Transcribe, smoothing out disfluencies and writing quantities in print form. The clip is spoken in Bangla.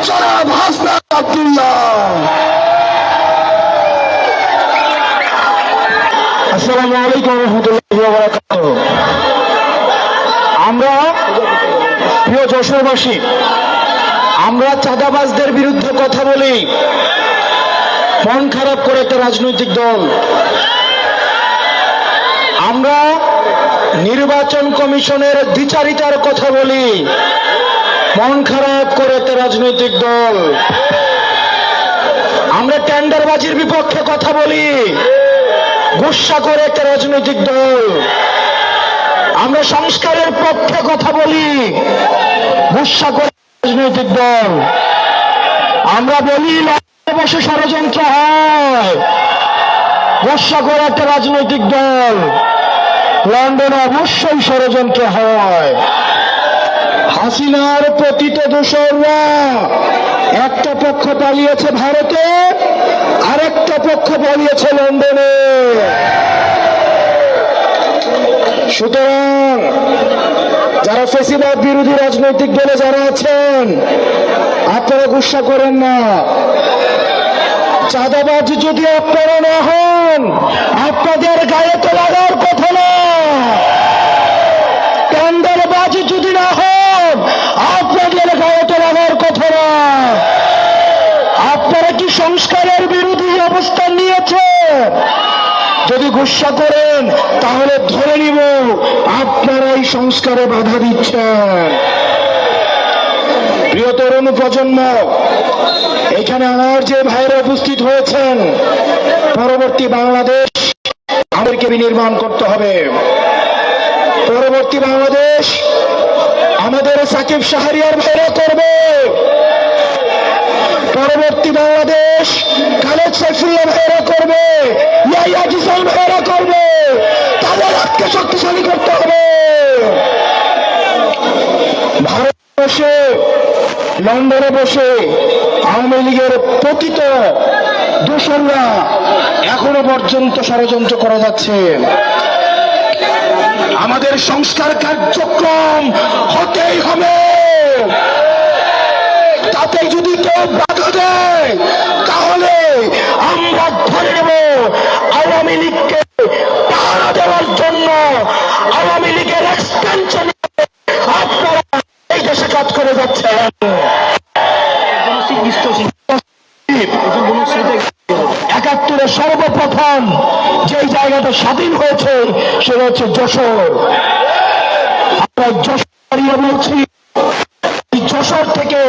জনাব হাসনাত আব্দুল্লাহ। আসসালামু আলাইকুম ওয়া রাহমাতুল্লাহি ওয়া বারাকাতুহু। আমরা প্রিয় যশোরবাসী, আমরা চাঁদাবাজদের বিরুদ্ধে কথা বলি, মন খারাপ করে একটা রাজনৈতিক দল। আমরা নির্বাচন কমিশনের দ্বিচারিতার কথা বলি, মন খারাপ করে একটা রাজনৈতিক দল। আমরা টেন্ডারবাজির বিপক্ষে কথা বলি, গুসা করে একটা রাজনৈতিক দল। আমরা সংস্কারের পক্ষে কথা বলি, গুসা করে রাজনৈতিক দল। আমরা বলি লন্ডনে বসে ষড়যন্ত্র হয়, গুসা করে একটা রাজনৈতিক দল। লন্ডনে অবশ্যই ষড়যন্ত্র হয়। হাসিনার পতিত দোসররা একটা পক্ষ পালিয়েছে ভারতে, আরেকটা পক্ষ পালিয়েছে লন্ডনে। সুতরাং যারা ফ্যাসিবাদ বিরোধী রাজনৈতিক দলে যারা আছেন, আপনারা গুসা করেন না। চাঁদাবাজ যদি আপনারা না হন, আপনাদের গায়ে তো লাগার কথা না। টেন্ডারবাজ যদি না হন, আপনাদের গায়ে তো লাগার কথা না। আপনারা কি সংস্কারের বিরোধী অবস্থান নিয়েছেন? যদি গুসা করেন তাহলে ধরে নিব আপনারাই সংস্কারে বাধা দিচ্ছেন। প্রিয় তরুণ প্রজন্ম, এখানে আমার যে ভাইরা উপস্থিত হয়েছেন, পরবর্তী বাংলাদেশ আমাদেরকে বিনির্মাণ করতে হবে। পরবর্তী বাংলাদেশ আমাদের সাকিব শাহরিয়ার ভাইরা করবে। পরবর্তী বাংলাদেশ খালেদ সাইফুল্লাহ ভাইরা করবে, ইয়াহিয়া জিসাল ভাইরা করবে। তাদের হাতকে শক্তিশালী করতে হবে। ভারতে বসে, লন্ডনে বসে আওয়ামী লীগের পতিত দোসররা এখনো পর্যন্ত ষড়যন্ত্র করে যাচ্ছে। আমাদের সংস্কার কার্যক্রম হতেই হবে। তাতে যদি কেউ বাধা দেয় তাহলে আমরা ধরে নেব আওয়ামী লীগকে পাহারা দেওয়ার জন্য আওয়ামী লীগের এক্সটেনশন আপনারা এই দেশে কাজ করে যাচ্ছেন। ৭১ সর্বপ্রথম যেই জায়গাটা স্বাধীন হয়েছে সেটা হচ্ছে যশোর। আমরা যশোর বলছি, যশোর থেকে